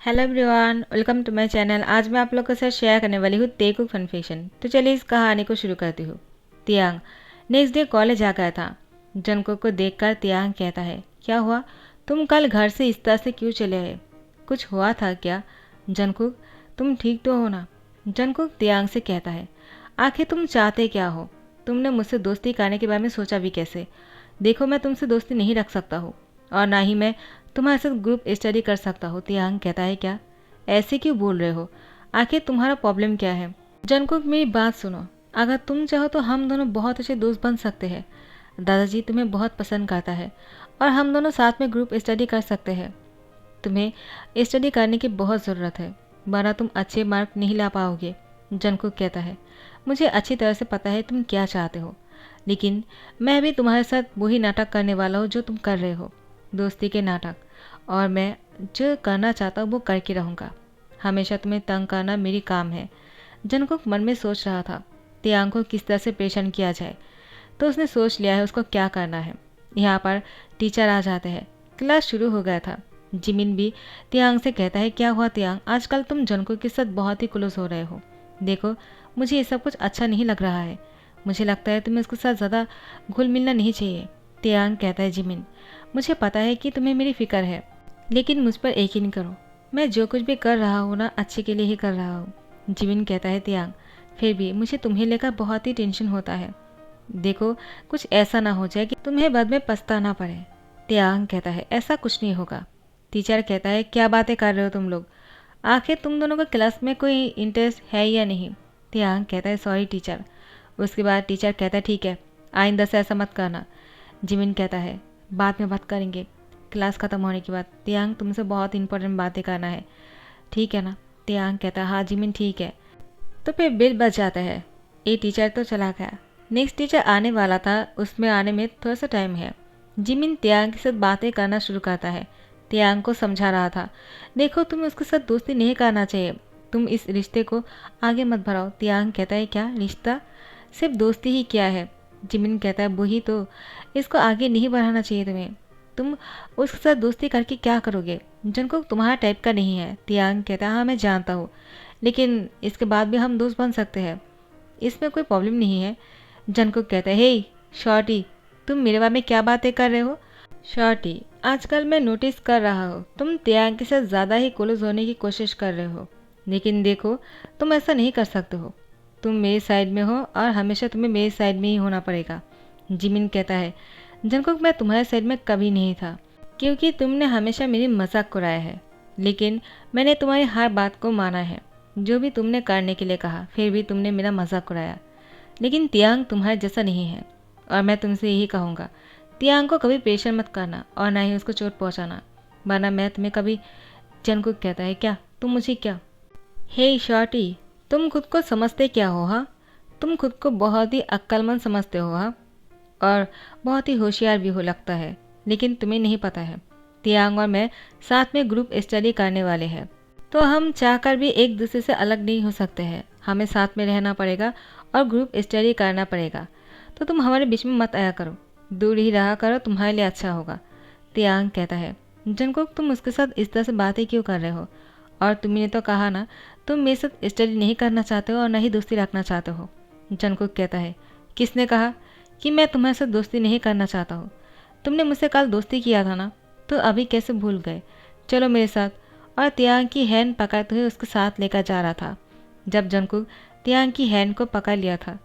Hello everyone, welcome to my channel. आज मैं आप लोगों के साथ शेयर करने वाली हूँ तेकुक कन्फेशन। तो चलिए इस कहानी को शुरू करती हूँ। तियांग नेक्स्ट डे कॉलेज आ गया था। जंगकुक को देखकर तियांग कहता है, क्या हुआ? तुम कल घर से इस तरह से क्यों चले आए? कुछ हुआ था क्या? जंगकुक, तुम ठीक तो हो ना? जंगकुक तियांग से कहता है, आखिर तुम चाहते क्या हो? तुमने मुझसे दोस्ती करने के बारे में सोचा भी कैसे? देखो, मैं तुमसे दोस्ती नहीं रख सकता हूँ और ना ही मैं तुम्हारे साथ ग्रुप स्टडी कर सकता हूँ। तियांग कहता है, क्या? ऐसे क्यों बोल रहे हो? आखिर तुम्हारा प्रॉब्लम क्या है? जंगकुक, मेरी बात सुनो। अगर तुम चाहो तो हम दोनों बहुत अच्छे दोस्त बन सकते हैं। दादाजी तुम्हें बहुत पसंद करता है और हम दोनों साथ में ग्रुप स्टडी कर सकते हैं। तुम्हें स्टडी करने की बहुत ज़रूरत है, वरना तुम अच्छे मार्क नहीं ला पाओगे। जंगकुक कहता है, मुझे अच्छी तरह से पता है तुम क्या चाहते हो, लेकिन मैं भी तुम्हारे साथ वही नाटक करने वाला हूँ जो तुम कर रहे हो, दोस्ती के नाटक। और मैं जो करना चाहता हूँ वो करके रहूँगा। हमेशा तुम्हें तंग करना मेरी काम है। जंगकुक मन में सोच रहा था तियांग को किस तरह से परेशान किया जाए। तो उसने सोच लिया है उसको क्या करना है। यहाँ पर टीचर आ जाते हैं। क्लास शुरू हो गया था। जिमिन भी तियांग से कहता है, क्या हुआ तियांग, आजकल तुम जंगकुक के साथ बहुत ही क्लोज हो रहे हो। देखो, मुझे ये सब कुछ अच्छा नहीं लग रहा है। मुझे लगता है तुम्हें उसके साथ ज़्यादा घुल मिलना नहीं चाहिए। तियांग कहता है, जिमिन, मुझे पता है कि तुम्हें मेरी फिक्र है, लेकिन मुझ पर यकीन करो, मैं जो कुछ भी कर रहा हूँ ना, अच्छे के लिए ही कर रहा हूँ। जिमिन कहता है, तियांग, फिर भी मुझे तुम्हें लेकर बहुत ही टेंशन होता है। देखो, कुछ ऐसा ना हो जाए कि तुम्हें बाद में पछताना पड़े। तियांग कहता है, ऐसा कुछ नहीं होगा। टीचर कहता है, क्या बातें कर रहे हो तुम लोग? आखिर तुम दोनों को क्लास में कोई इंटरेस्ट है या नहीं? तियांग कहता है, सॉरी टीचर। उसके बाद टीचर कहता है, ठीक है, आइंदा से ऐसा मत करना। जिमिन कहता है, बाद में बात करेंगे, क्लास ख़त्म होने के बाद। तियांग, तुमसे बहुत इंपॉर्टेंट बातें करना है, ठीक है ना? तियांग कहता है, हाँ जिमिन ठीक है। तो फिर बिल बच जाता है। ये टीचर तो चला गया। नेक्स्ट टीचर आने वाला था, उसमें आने में थोड़ा सा टाइम है। जिमिन तियांग के साथ बातें करना शुरू करता है। तियांग को समझा रहा था, देखो तुम्हें उसके साथ दोस्ती नहीं करना चाहिए, तुम इस रिश्ते को आगे मत बढ़ाओ। तियांग कहता है, क्या रिश्ता? सिर्फ दोस्ती ही क्या है? जिमिन कहता है, वही तो, इसको आगे नहीं बढ़ाना चाहिए तुम्हें। तुम उसके साथ दोस्ती करके क्या करोगे? जंगकुक तुम्हारा टाइप का नहीं है। तियांग कहता है, हाँ मैं जानता हूँ, लेकिन इसके बाद भी हम दोस्त बन सकते हैं, इसमें कोई प्रॉब्लम नहीं है। जंगकुक कहता है, हे शॉर्टी, तुम मेरे बारे में क्या बातें कर रहे हो? शॉर्टी, आजकल मैं नोटिस कर रहा हूँ तुम तियांग के साथ ज़्यादा ही क्लोज होने की कोशिश कर रहे हो, लेकिन देखो, तुम ऐसा नहीं कर सकते हो। तुम मेरी साइड में हो और हमेशा तुम्हें मेरी साइड में ही होना पड़ेगा। जिमिन कहता है, जंगकुक, मैं तुम्हारे साइड में कभी नहीं था, क्योंकि तुमने हमेशा मेरी मजाक उड़ाया है, लेकिन मैंने तुम्हारी हर बात को माना है। जो भी तुमने करने के लिए कहा, फिर भी तुमने मेरा मजाक उड़ाया। लेकिन तियांग तुम्हारे जैसा नहीं है, और मैं तुमसे यही कहूँगा, तियांग को कभी परेशान मत करना और ना ही उसको चोट पहुँचाना, वरना मैं तुम्हें कभी। जंगकुक कहता है, क्या? तुम मुझे क्या? हे शॉर्टी, तुम खुद को समझते क्या हो? हाँ, तुम खुद को बहुत ही अक्लमंद समझते हो, हाँ, और बहुत ही होशियार भी हो लगता है, लेकिन तुम्हें नहीं पता है, तियांग और मैं साथ में ग्रुप स्टडी करने वाले हैं, तो हम चाहकर भी एक दूसरे से अलग नहीं हो सकते हैं। हमें साथ में रहना पड़ेगा और ग्रुप स्टडी करना पड़ेगा। तो तुम हमारे बीच में मत आया करो, दूर ही रहा करो, तुम्हारे लिए अच्छा होगा। तियांग कहता है, जंगकुक, तुम उसके साथ इस तरह से बातें क्यों कर रहे हो? और तुमने तो कहा ना, तुम मेरे साथ स्टडी नहीं करना चाहते हो और न ही दोस्ती रखना चाहते हो। जंगकुक कहता है, किसने कहा कि मैं तुम्हारे साथ दोस्ती नहीं करना चाहता हूँ? तुमने मुझसे कल दोस्ती किया था ना, तो अभी कैसे भूल गए? चलो मेरे साथ। और तियांग की हैंड पकड़ते हुए उसके साथ लेकर जा रहा था। जब जंगकुक तियांग की हैंड को पकड़ लिया था,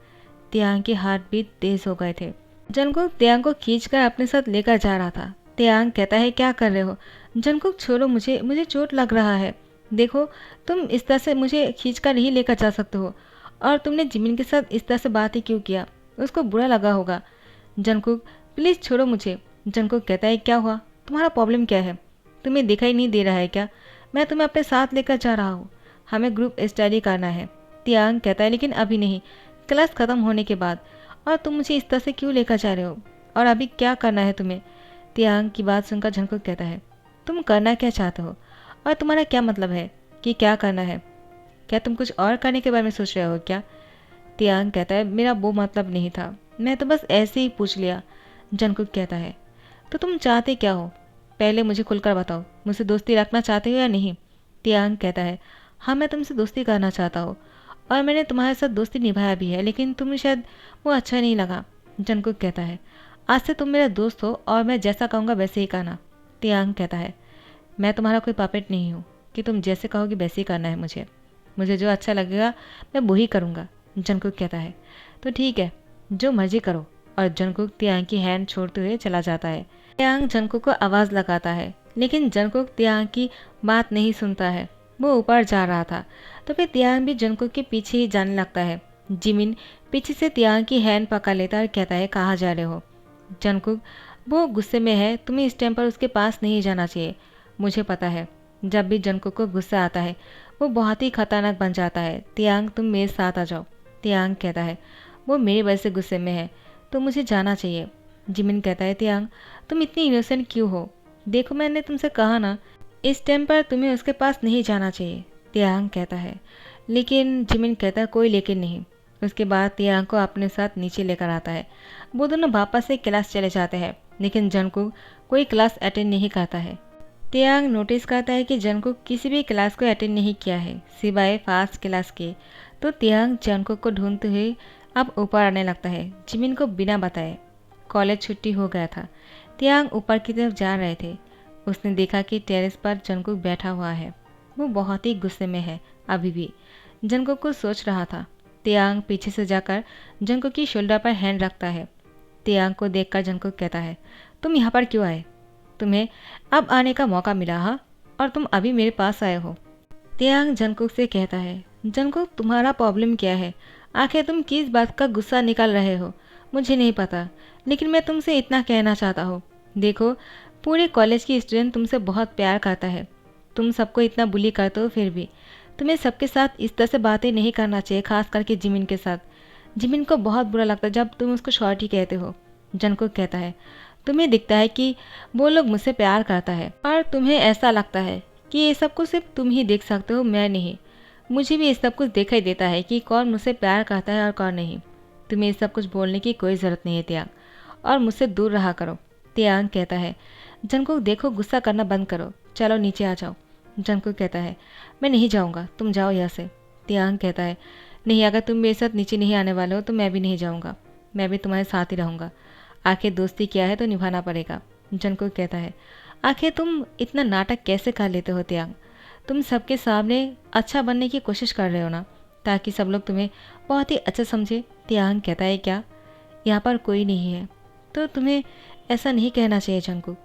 तियांग के हार्ट बीट तेज हो गए थे। जंगकुक तियांग को खींचकर अपने साथ लेकर जा रहा था। तियांग कहता है, क्या कर रहे हो? जंगकुक, छोड़ो मुझे, मुझे चोट लग रहा है। देखो, तुम इस तरह से मुझे खींचकर नहीं लेकर जा सकते हो। और तुमने जिमिन के साथ इस तरह से बात ही क्यों किया? उसको बुरा लगा होगा। जंगकुक, प्लीज़ छोड़ो मुझे। जंगकुक कहता है, क्या हुआ? तुम्हारा प्रॉब्लम क्या है? तुम्हें दिखाई नहीं दे रहा है क्या? मैं तुम्हें अपने साथ लेकर जा रहा हूँ, हमें ग्रुप स्टडी करना है। तियांग कहता है, लेकिन अभी नहीं, क्लास ख़त्म होने के बाद। और तुम मुझे इस तरह से क्यों लेकर जा रहे हो? और अभी क्या करना है तुम्हें? तियांग की बात सुनकर जंगकुक कहता है, तुम करना क्या चाहते हो? और तुम्हारा क्या मतलब है कि क्या करना है? क्या तुम कुछ और करने के बारे में सोच रहे हो क्या? तियांग कहता है, मेरा वो मतलब नहीं था, मैं तो बस ऐसे ही पूछ लिया। जंगकुक कहता है, तो तुम चाहते क्या हो? पहले मुझे खुलकर बताओ, मुझसे दोस्ती रखना चाहते हो या नहीं? तियांग कहता है, हाँ मैं तुमसे दोस्ती करना चाहता हूँ और मैंने तुम्हारे साथ दोस्ती निभाया भी है, लेकिन तुम्हें शायद वो अच्छा नहीं लगा। जंगकुक कहता है, आज से तुम मेरा दोस्त हो और मैं जैसा कहूँगा वैसे ही करना। तियांग कहता है, मैं तुम्हारा कोई पपेट नहीं हूँ कि तुम जैसे कहोगे वैसे ही करना है मुझे जो अच्छा लगेगा मैं वही करूँगा। जंगकुक कहता है, तो ठीक है, जो मर्जी करो। और जंगकुक तियांग की हैंड छोड़ते हुए चला जाता है। तियांग जंगकुक को आवाज़ लगाता है, लेकिन जंगकुक तियांग की बात नहीं सुनता है। वो ऊपर जा रहा था तो फिर तियांग भी जंगकुक के पीछे ही जाने लगता है। जिमिन पीछे से तियांग की हैंड पकड़ लेता है और कहता है, कहाँ जा रहे हो? जंगकुक, वो गुस्से में है, तुम्हें इस टाइम पर उसके पास नहीं जाना चाहिए। मुझे पता है, जब भी जंगकुक को गुस्सा आता है वो बहुत ही खतरनाक बन जाता है। तियांग, तुम मेरे साथ आ जाओ। तियांग कहता है, वो मेरी वजह से गुस्से में है तो मुझे जाना चाहिए। जिमिन कहता है, तियांग तुम इतनी इनोसेंट क्यों हो? देखो मैंने तुमसे कहा ना, इस टाइम पर तुम्हें उसके पास नहीं जाना चाहिए। तियांग कहता है, लेकिन जिमिन कहता है, कोई लेकिन नहीं। उसके बाद तियांग को अपने साथ नीचे लेकर आता है। वो दोनों वापस से क्लास चले जाते हैं, लेकिन जंगकुक कोई क्लास अटेंड नहीं करता है। तियांग नोटिस करता है कि जंगकुक किसी भी क्लास को अटेंड नहीं किया है सिवाय फास्ट क्लास के। तो तियांग जंगकुक को ढूंढते हुए अब ऊपर आने लगता है, जिमिन को बिना बताए। कॉलेज छुट्टी हो गया था। तियांग ऊपर की तरफ जा रहे थे। उसने देखा कि टेरेस पर जंगकुक बैठा हुआ है। वो बहुत ही गुस्से में है अभी भी। जंगकुक को सोच रहा था। तियांग पीछे से जाकर जंगकुक की शोल्डर पर हैंड रखता है। तियांग को देखकर जंगकुक कहता है, तुम यहाँ पर क्यों आए? तुम्हें अब आने का मौका मिला, हाँ, और तुम अभी मेरे पास आए हो। तियांग जंगकुक से कहता है, जंगकुक तुम्हारा प्रॉब्लम क्या है? आखिर तुम किस बात का गुस्सा निकाल रहे हो? मुझे नहीं पता, लेकिन मैं तुमसे इतना कहना चाहता हूँ। देखो, पूरे कॉलेज की स्टूडेंट तुमसे बहुत प्यार करता है। तुम सबको इतना बुली करते हो, फिर भी तुम्हें सबके साथ इस तरह से बातें नहीं करना चाहिए, खास करके जिमिन के साथ। जिमिन को बहुत बुरा लगता है जब तुम उसको शॉर्टी कहते हो। जंगकुक कहता है, तुम्हें दिखता है कि वो लोग मुझसे प्यार करता है और तुम्हें ऐसा लगता है कि ये सब कुछ सिर्फ तुम ही देख सकते हो, मैं नहीं। मुझे भी ये सब कुछ दिखाई देता है कि कौन मुझसे प्यार करता है और कौन नहीं। तुम्हें ये सब कुछ बोलने की कोई ज़रूरत नहीं है तियांग, और मुझसे दूर रहा करो। तियांग कहता है, जंगकुक देखो, गुस्सा करना बंद करो, चलो नीचे आ जाओ। जंगकुक कहता है, मैं नहीं जाऊँगा, तुम जाओ यहाँ से। तियांग कहता है, नहीं, अगर तुम मेरे साथ नीचे नहीं आने वाले हो तो मैं भी नहीं जाऊँगा। मैं भी तुम्हारे साथ ही रहूँगा। आखिर दोस्ती क्या है तो निभाना पड़ेगा। जंगकुक कहता है, आखिर तुम इतना नाटक कैसे कर लेते हो तियांग? तुम सबके सामने अच्छा बनने की कोशिश कर रहे हो ना, ताकि सब लोग तुम्हें बहुत ही अच्छा समझे। तियांग कहता है, क्या यहाँ पर कोई नहीं है? तो तुम्हें ऐसा नहीं कहना चाहिए जंगकुक।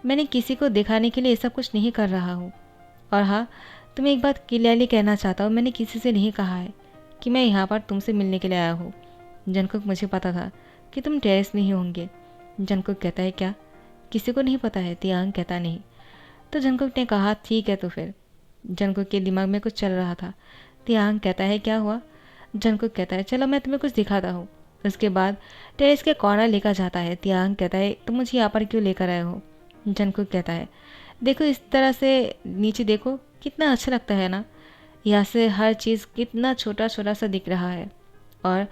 मैंने किसी को दिखाने के लिए ऐसा कुछ नहीं कर रहा हूँ। और हाँ, तुम्हें एक बात क्लियरली कहना चाहता हूँ, मैंने किसी से नहीं कहा है कि मैं यहाँ पर तुमसे मिलने के लिए आया हूँ। जंगकुक, मुझे पता था कि तुम टेरेस में ही होंगे। जंगकुक कहता है, क्या किसी को नहीं पता है? तियांग कहता, नहीं। तो जंगकुक ने कहा, ठीक है तो फिर। जंगकुक के दिमाग में कुछ चल रहा था। तियांग कहता है, क्या हुआ? जंगकुक कहता है, चलो मैं तुम्हें कुछ दिखाता हूँ। उसके बाद टेरेस के कॉर्नर लेकर जाता है। तियांग कहता है, तुम मुझे यहाँ पर क्यों लेकर आए हो? जंगकुक कहता है, देखो इस तरह से नीचे देखो, कितना अच्छा लगता है ना। यहाँ से हर चीज़ कितना छोटा छोटा सा दिख रहा है और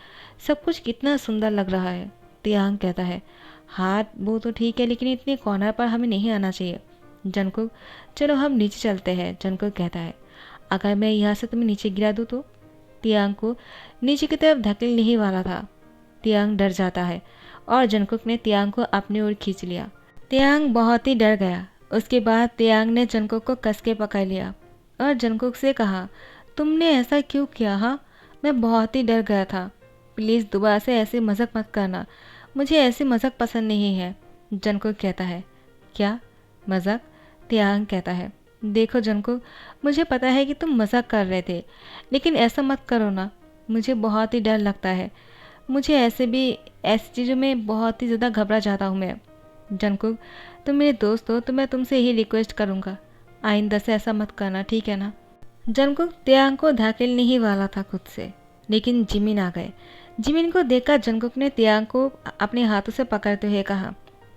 सब कुछ कितना सुंदर लग रहा है। तियांग कहता है, हाँ वो तो ठीक है, लेकिन इतने कॉर्नर पर हमें नहीं आना चाहिए। जंगकुक, चलो हम नीचे चलते हैं। जंगकुक कहता है, अगर मैं यहाँ से तुम्हें नीचे गिरा दूँ तो? तियांग को नीचे की तरफ धकेलने ही वाला था। तियांग डर जाता है और जंगकुक ने तियांग को अपनी ओर खींच लिया। तियांग बहुत ही डर गया। उसके बाद तियांग ने जंगकुक को कस के पकड़ लिया और जंगकुक से कहा, तुमने ऐसा क्यों किया? हाँ, मैं बहुत ही डर गया था। प्लीज़ दोबारा से ऐसे मजाक मत करना, मुझे ऐसे मजाक पसंद नहीं है। जंगकुक कहता है, क्या मजाक? तियांग कहता है, देखो जंगकुक, मुझे पता है कि तुम मजाक कर रहे थे, लेकिन ऐसा मत करो ना, मुझे बहुत ही डर लगता है। मुझे ऐसी चीज़ों में बहुत ही ज़्यादा घबरा जाता हूँ मैं। जंगकुक, तुम मेरे दोस्त हो तो मैं तुमसे यही रिक्वेस्ट करूँगा, आइंदा से ऐसा मत करना, ठीक है ना? जंगकुक तियांग को धकेलने ही वाला था खुद से, लेकिन जिमिन आ गए। जिमिन को देखकर जंगकुक ने तियांग को अपने हाथों से पकड़ते हुए कहा,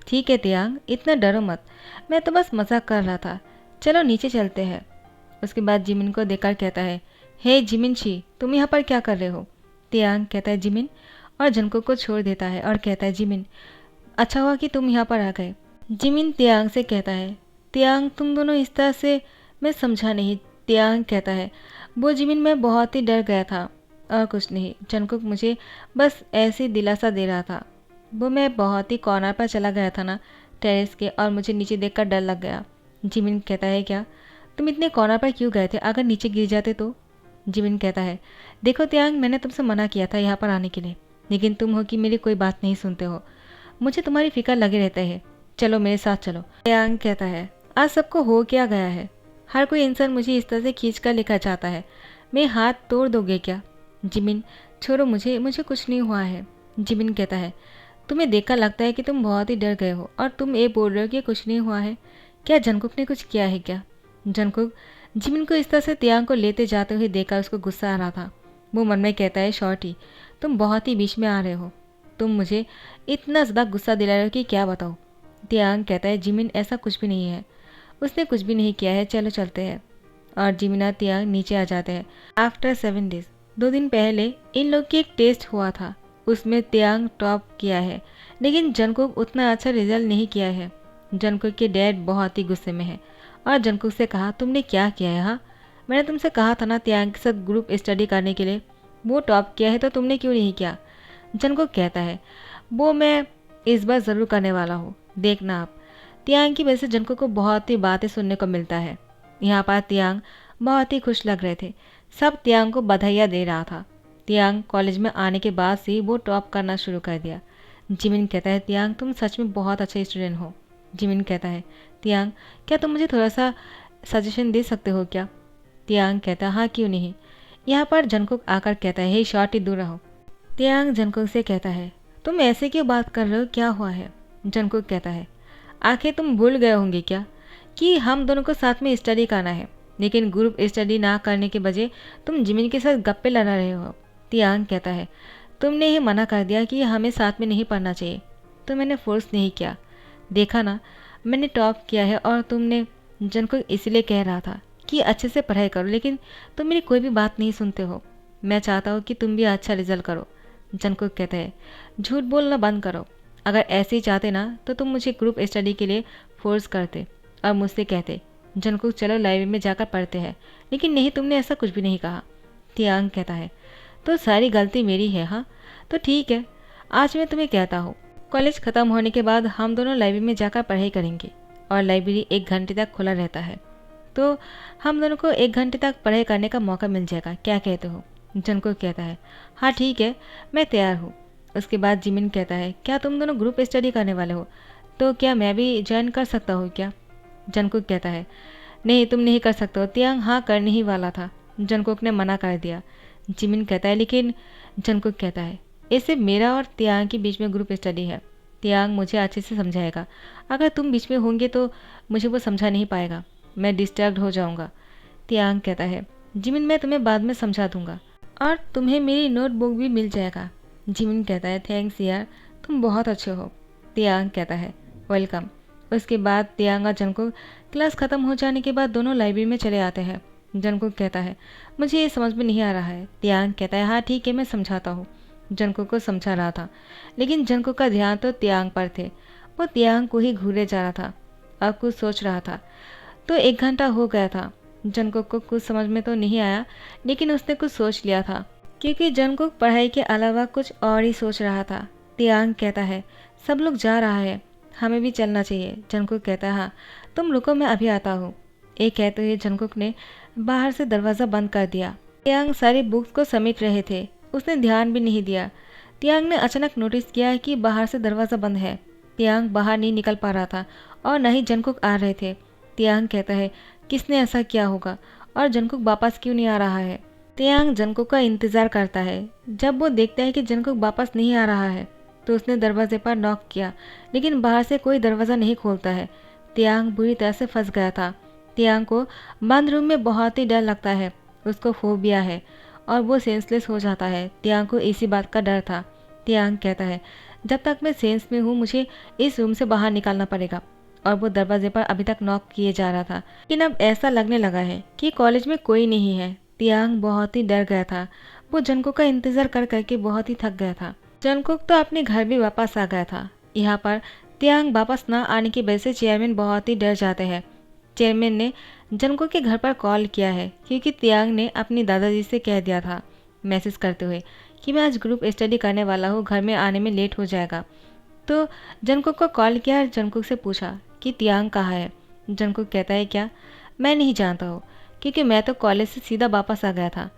ठीक है तियांग, इतना डरो मत, मैं तो बस मजाक कर रहा था, चलो नीचे चलते हैं। उसके बाद जिमिन को देखकर कहता है, हे जिमिन छी, तुम यहाँ पर क्या कर रहे हो? तियांग कहता है, जिमिन, और जंगकुक को छोड़ देता है और कहता है, जिमिन, अच्छा हुआ कि तुम यहाँ पर आ गए। जिमिन तियांग से कहता है, तियांग तुम दोनों इस तरह से मैं समझा नहीं, तियांग कहता है, वो जिमिन मैं बहुत ही डर गया था और कुछ नहीं। जंगकुक मुझे बस ऐसे ही दिलासा दे रहा था। वो मैं बहुत ही कॉर्नर पर चला गया था ना टेरेस के, और मुझे नीचे देखकर डर लग गया। जिमिन कहता है, क्या तुम इतने कॉर्नर पर क्यों गए थे? अगर नीचे गिर जाते तो? जिमिन कहता है, देखो तियांग, मैंने तुमसे मना किया था यहाँ पर आने के लिए, लेकिन तुम हो कि मेरी कोई बात नहीं सुनते हो। मुझे तुम्हारी फिक्र लगे रहता है। चलो मेरे साथ चलो। तियांग कहता है, आज सबको हो क्या गया है? हर कोई इंसान मुझे इस तरह से खींच कर लेकर जाता है। मेरे हाथ तोड़ दोगे क्या? जिमिन, छोड़ो मुझे, मुझे कुछ नहीं हुआ है। जिमिन कहता है, तुम्हें देखकर लगता है कि तुम बहुत ही डर गए हो और तुम ये बोल रहे हो कि कुछ नहीं हुआ है। क्या जंगकुक ने कुछ किया है क्या? जंगकुक जिमिन को इस तरह से तियांग को लेते जाते हुए देखकर उसको गुस्सा आ रहा था। वो मन में कहता है, शॉर्टी, तुम बहुत ही बीच में आ रहे हो। तुम मुझे इतना ज़्यादा गुस्सा दिला रहे हो कि क्या बताओ। तियांग कहता है, जिमिन ऐसा कुछ भी नहीं है, उसने कुछ भी नहीं किया है, चलो चलते हैं। और जिमिन और तियांग नीचे आ जाते हैं। आफ्टर 7 डेज, 2 दिन पहले इन लोग की एक टेस्ट हुआ था, उसमें तियांग टॉप किया है, लेकिन जंगकुक उतना अच्छा रिजल्ट नहीं किया है। जंगकुक के डैड बहुत ही गुस्से में है और जंगकुक से कहा, तुमने क्या किया है? हाँ, मैंने तुमसे कहा था ना तियांग के साथ ग्रुप स्टडी करने के लिए, वो टॉप किया है तो तुमने क्यों नहीं किया? जंगकुक कहता है, वो मैं इस बार ज़रूर करने वाला हूँ, देखना आप। तियांग की वजह से जंगकुक को बहुत ही बातें सुनने को मिलता है। यहाँ पर तियांग बहुत ही खुश लग रहे थे, सब तियांग को बधाइयाँ दे रहा था। तियांग कॉलेज में आने के बाद से वो टॉप करना शुरू कर दिया। जिमिन कहता है, तियांग तुम सच में बहुत अच्छे स्टूडेंट हो। जिमिन कहता है, तियांग क्या तुम मुझे थोड़ा सा सजेशन दे सकते हो क्या? तियांग कहता है, हाँ क्यों नहीं। यहाँ पर जंगकुक आकर कहता है, हे शॉर्टी, दूर रहो। तियांग जंगकुक से कहता है, तुम ऐसे क्यों बात कर रहे हो, क्या हुआ है? जंगकुक कहता है, आखिर तुम भूल गए होंगे क्या कि हम दोनों को साथ में स्टडी करना है, लेकिन ग्रुप स्टडी ना करने के बजाय तुम जिमिन के साथ गप्पे लड़ा रहे हो। तियांग कहता है, तुमने ही मना कर दिया कि हमें साथ में नहीं पढ़ना चाहिए, तो मैंने फोर्स नहीं किया। देखा ना, मैंने टॉप किया है और तुमने। जंगकुक इसलिए कह रहा था कि अच्छे से पढ़ाई करो, लेकिन तुम मेरी कोई भी बात नहीं सुनते हो। मैं चाहता हूँ कि तुम भी अच्छा रिजल्ट करो। जंगकुक कहते हैं, झूठ बोलना बंद करो। अगर ऐसे ही चाहते ना तो तुम मुझे ग्रुप स्टडी के लिए फोर्स करते और मुझसे कहते, जंगकुक चलो लाइब्रेरी में जाकर पढ़ते हैं, लेकिन नहीं, तुमने ऐसा कुछ भी नहीं कहा। तियांग कहता है, तो सारी गलती मेरी है। हाँ तो ठीक है, आज मैं तुम्हें कहता हूँ, कॉलेज ख़त्म होने के बाद हम दोनों लाइब्रेरी में जाकर पढ़ाई करेंगे और लाइब्रेरी 1 घंटे तक खुला रहता है, तो हम दोनों को 1 घंटे तक पढ़ाई करने का मौका मिल जाएगा, क्या कहते हो? जंगकुक कहता है, हाँ ठीक है, मैं तैयार हूँ। उसके बाद जिमिन कहता है, क्या तुम दोनों ग्रुप स्टडी करने वाले हो, तो क्या मैं भी ज्वाइन कर सकता हूँ क्या? जंगकुक कहता है, नहीं तुम नहीं कर सकते हो। तियांग हाँ करने ही वाला था, जंगकुक ने मना कर दिया। जिमिन कहता है, लेकिन। जंगकुक कहता है, इससे मेरा और तियांग के बीच में ग्रुप स्टडी है, तियांग मुझे अच्छे से समझाएगा। अगर तुम बीच में होंगे तो मुझे वो समझा नहीं पाएगा, मैं डिस्ट्रैक्ट हो जाऊँगा। तियांग कहता है, जिमिन मैं तुम्हें बाद में समझा दूंगा और तुम्हें मेरी नोटबुक भी मिल जाएगा। जिमिन कहता है, थैंक्स यार, तुम बहुत अच्छे हो। तियांग कहता है, वेलकम। उसके बाद तियांग और जंगकुक क्लास ख़त्म हो जाने के बाद दोनों लाइब्रेरी में चले आते हैं। जंगकुक कहता है, मुझे ये समझ में नहीं आ रहा है। तियांग कहता है, हाँ ठीक है, मैं समझाता हूँ। जंगकुक को समझा रहा था, लेकिन जंगकुक का ध्यान तो तियांग पर थे। वो तियांग को ही घूरे जा रहा था और कुछ सोच रहा था। तो 1 घंटा हो गया था। जंगकुक को कुछ समझ में तो नहीं आया, लेकिन उसने कुछ सोच लिया था, क्योंकि जंगकुक पढ़ाई के अलावा कुछ और ही सोच रहा था। तियांग कहता है, सब लोग जा रहा है, हमें भी चलना चाहिए। जंगकुक कहता है, हाँ तुम रुको, मैं अभी आता हूँ। ये कहते हुए जंगकुक ने बाहर से दरवाज़ा बंद कर दिया। तियांग सारी बुक्स को समेट रहे थे, उसने ध्यान भी नहीं दिया। तियांग ने अचानक नोटिस किया कि बाहर से दरवाज़ा बंद है। तियांग बाहर नहीं निकल पा रहा था और न ही जंगकुक आ रहे थे। तियांग कहता है, किसने ऐसा किया होगा और जंगकुक वापस क्यों नहीं आ रहा है? तियांग जंगकुक का इंतज़ार करता है। जब वो देखता है कि जंगकुक वापस नहीं आ रहा है तो उसने दरवाजे पर नॉक किया, लेकिन बाहर से कोई दरवाज़ा नहीं खोलता है। तियांग बुरी तरह से फंस गया था। तियांग को बंद रूम में बहुत ही डर लगता है, उसको फोबिया है और वो सेंसलेस हो जाता है। तियांग को इसी बात का डर था। तियांग कहता है, जब तक मैं सेंस में हूँ मुझे इस रूम से बाहर निकालना पड़ेगा। और वो दरवाजे पर अभी तक नॉक किए जा रहा था, लेकिन अब ऐसा लगने लगा है कि कॉलेज में कोई नहीं है। तियांग बहुत ही डर गया था। वो जंगकुक का इंतज़ार कर करके बहुत ही थक गया था। जंगकुक तो अपने घर भी वापस आ गया था। यहाँ पर तियांग वापस ना आने की वजह से चेयरमैन बहुत ही डर जाते हैं। चेयरमैन ने जंगकुक के घर पर कॉल किया है क्योंकि तियांग ने अपनी दादाजी से कह दिया था मैसेज करते हुए कि मैं आज ग्रुप स्टडी करने वाला हूँ, घर में आने में लेट हो जाएगा। तो जंगकुक को कॉल किया और जंगकुक से पूछा कि तियांग कहाँ है। जंगकुक कहता है क्या, मैं नहीं जानता हूँ क्योंकि मैं तो कॉलेज से सीधा वापस आ गया था।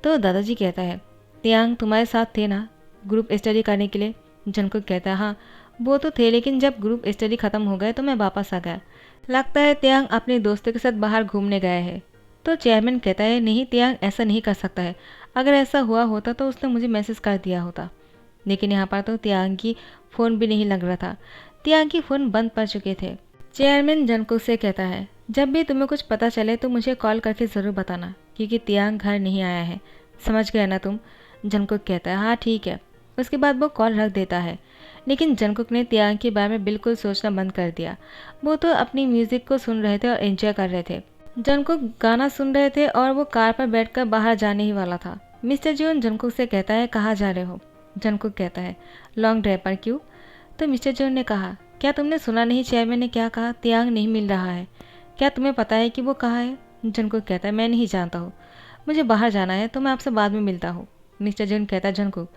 तो दादाजी कहता है तियांग तुम्हारे साथ थे ना ग्रुप स्टडी करने के लिए। जंगकुक कहता है हाँ वो तो थे, लेकिन जब ग्रुप स्टडी ख़त्म हो गए तो मैं वापस आ गया। लगता है तियांग अपने दोस्तों के साथ बाहर घूमने गया है। तो चेयरमैन कहता है नहीं तियांग ऐसा नहीं कर सकता है, अगर ऐसा हुआ होता तो उसने मुझे मैसेज कर दिया होता। लेकिन यहाँ पर तो तियांग की फ़ोन भी नहीं लग रहा था, तियांग की फ़ोन बंद पड़ चुके थे। चेयरमैन जंगकुक से कहता है जब भी तुम्हें कुछ पता चले तो मुझे कॉल करके ज़रूर बताना क्योंकि तियांग घर नहीं आया है, समझ गया ना तुम। जंगकुक कहता है हाँ ठीक है। उसके बाद वो कॉल रख देता है। लेकिन जंगकुक ने तियांग के बारे में बिल्कुल सोचना बंद कर दिया। वो तो अपनी म्यूज़िक को सुन रहे थे और एंजॉय कर रहे थे। जंगकुक गाना सुन रहे थे और वो कार पर बैठकर बाहर जाने ही वाला था। मिस्टर जोन जंगकुक से कहता है कहाँ जा रहे हो। जंगकुक कहता है लॉन्ग ड्राइव पर। क्यों? तो मिस्टर जोन ने कहा क्या तुमने सुना नहीं चेयरमैन ने क्या कहा, तियांग नहीं मिल रहा है, क्या तुम्हें पता है कि वो कहाँ है। जंगकुक कहता है मैं नहीं जानता हूँ, मुझे बाहर जाना है तो मैं आपसे बाद में मिलता हूँ। मिस्टर जोन कहता है जंगकुक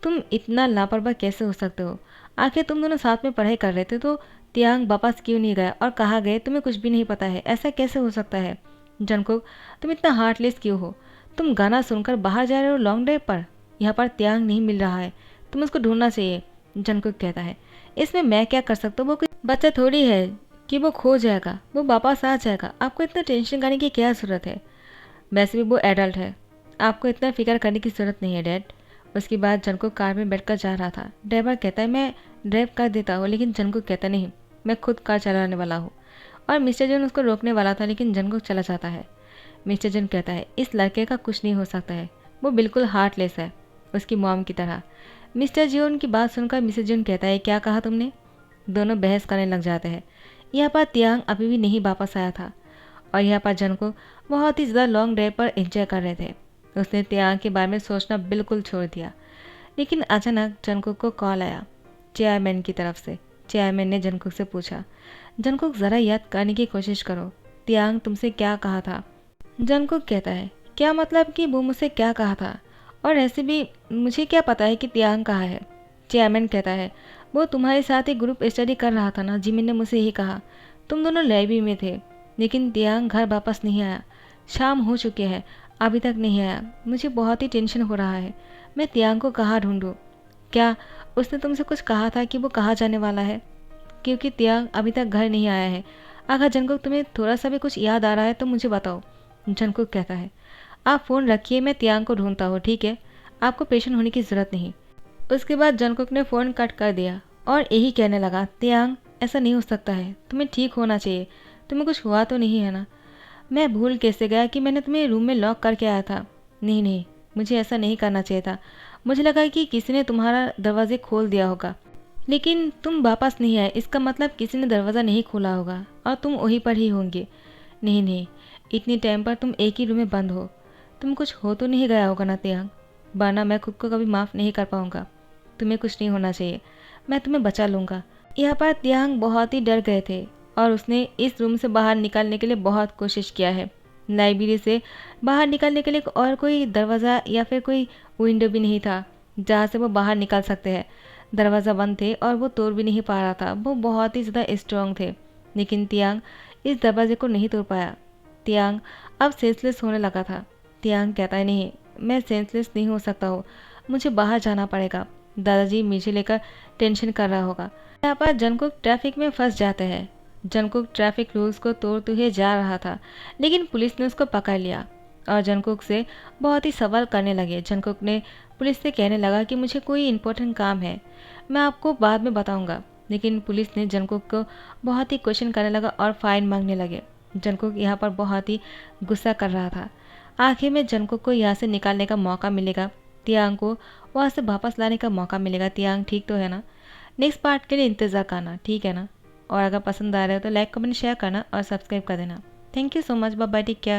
तुम इतना लापरवाह कैसे हो सकते हो, आखिर तुम दोनों साथ में पढ़ाई कर रहे थे तो तियांग वापस क्यों नहीं गया और कहाँ गए तुम्हें कुछ भी नहीं पता है, ऐसा कैसे हो सकता है। जंगकुक तुम इतना हार्टलेस क्यों हो, तुम गाना सुनकर बाहर जा रहे हो लॉन्ग ड्राइव पर, यहाँ पर तियांग नहीं मिल रहा है, तुम उसको ढूंढना चाहिए। जंगकुक कहता है इसमें मैं क्या कर सकता हूँ, वो कोई बच्चा थोड़ी है कि वो खो जाएगा, वो वापस आ जाएगा, आपको इतना टेंशन करने की क्या ज़रूरत है, वैसे भी वो एडल्ट है, आपको इतना फिक्र करने की ज़रूरत नहीं है डैड। उसके बाद जंगकुक कार में बैठकर जा रहा था। ड्राइवर कहता है मैं ड्राइव कर देता हूँ, लेकिन जंगकुक कहता नहीं मैं खुद कार चलाने वाला हूँ। और मिस्टर जन उसको रोकने वाला था लेकिन जंगकुक चला जाता है। मिस्टर जन कहता है इस लड़के का कुछ नहीं हो सकता है, वो बिल्कुल हार्टलेस है, उसकी मॉम की तरह। मिस्टर जियोन की बात सुनकर मिस्टर जियोन कहता है क्या कहा तुमने। दोनों बहस करने लग जाते हैं। यहाँ पर तियांग अभी भी नहीं वापस आया था और यहाँ पर जंगकुक बहुत ही ज़्यादा लॉन्ग ड्राइव पर एंजॉय कर रहे थे। उसने तियांग के बारे में सोचना बिल्कुल छोड़ दिया। लेकिन अचानक जंगकुक को कॉल आया चेयरमैन की तरफ से। चेयरमैन ने जंगकुक से पूछा जंगकुक ज़रा याद करने की कोशिश करो, तियांग तुमसे क्या कहा था। जंगकुक कहता है क्या मतलब कि वो मुझसे क्या कहा था, और ऐसे भी मुझे क्या पता है कि तियांग कहाँ है। चेयरमैन कहता है वो तुम्हारे साथ ही ग्रुप स्टडी कर रहा था ना, जिमिन ने मुझे यही कहा, तुम दोनों लाइब्रेरी में थे, लेकिन तियांग घर वापस नहीं आया, शाम हो चुके हैं अभी तक नहीं आया, मुझे बहुत ही टेंशन हो रहा है, मैं तियांग को कहाँ ढूंढूं। क्या उसने तुमसे कुछ कहा था कि वो कहाँ जाने वाला है, क्योंकि तियांग अभी तक घर नहीं आया है। अगर जंगकुक तुम्हें थोड़ा सा भी कुछ याद आ रहा है तो मुझे बताओ। जंगकुक कहता है आप फ़ोन रखिए, मैं तियांग को ढूंढता हूँ, ठीक है, आपको पेशेंट होने की ज़रूरत नहीं। उसके बाद जंगकुक ने फ़ोन कट कर दिया और यही कहने लगा तियांग ऐसा नहीं हो सकता है, तुम्हें ठीक होना चाहिए, तुम्हें कुछ हुआ तो नहीं है ना। मैं भूल कैसे गया कि मैंने तुम्हें रूम में लॉक करके आया था। नहीं नहीं, मुझे ऐसा नहीं करना चाहिए था, मुझे लगा कि किसी ने तुम्हारा दरवाजे खोल दिया होगा, लेकिन तुम वापस नहीं आए, इसका मतलब किसी ने दरवाज़ा नहीं खोला होगा और तुम वहीं पर ही होंगे। नहीं नहीं, इतनी टाइम पर तुम एक ही रूम में बंद हो, तुम कुछ हो तो नहीं गया होगा ना तियांग, वरना मैं खुद को कभी माफ़ नहीं कर पाऊँगा। तुम्हें कुछ नहीं होना चाहिए, मैं तुम्हें बचा लूँगा। यहाँ पर तियांग बहुत ही डर गए थे और उसने इस रूम से बाहर निकलने के लिए बहुत कोशिश किया है। लाइब्रेरी से बाहर निकलने के लिए और कोई दरवाज़ा या फिर कोई विंडो भी नहीं था जहाँ से वो बाहर निकल सकते हैं। दरवाज़ा बंद थे और वो तोड़ भी नहीं पा रहा था, वो बहुत ही ज़्यादा स्ट्रॉन्ग थे, लेकिन तियांग इस दरवाजे को नहीं तोड़ पाया। तियांग अब सेंसलेस होने लगा था। तियांग कहता है नहीं, मैं सेंसलेस नहीं हो सकता हूँ, मुझे बाहर जाना पड़ेगा, दादाजी मुझे लेकर टेंशन कर रहा होगा। यहाँ पर जंगकुक ट्रैफिक में फंस जाते हैं। जंगकुक ट्रैफिक रूल्स को तोड़ते हुए जा रहा था, लेकिन पुलिस ने उसको पकड़ लिया और जंगकुक से बहुत ही सवाल करने लगे। जंगकुक ने पुलिस से कहने लगा कि मुझे कोई इम्पोर्टेंट काम है, मैं आपको बाद में बताऊंगा। लेकिन पुलिस ने जंगकुक को बहुत ही क्वेश्चन करने लगा और फाइन मांगने लगे। जंगकुक यहाँ पर बहुत ही गुस्सा कर रहा था। आखिर में जंगकुक को यहाँ से निकालने का मौका मिलेगा, तियांग को वहाँ से वापस लाने का मौका मिलेगा। तियांग ठीक तो है ना। नेक्स्ट पार्ट के लिए इंतज़ार करना, ठीक है ना। और अगर पसंद आ रहा है तो लाइक कमेंट शेयर करना और सब्सक्राइब कर देना। Thank you so much, bye bye, take care.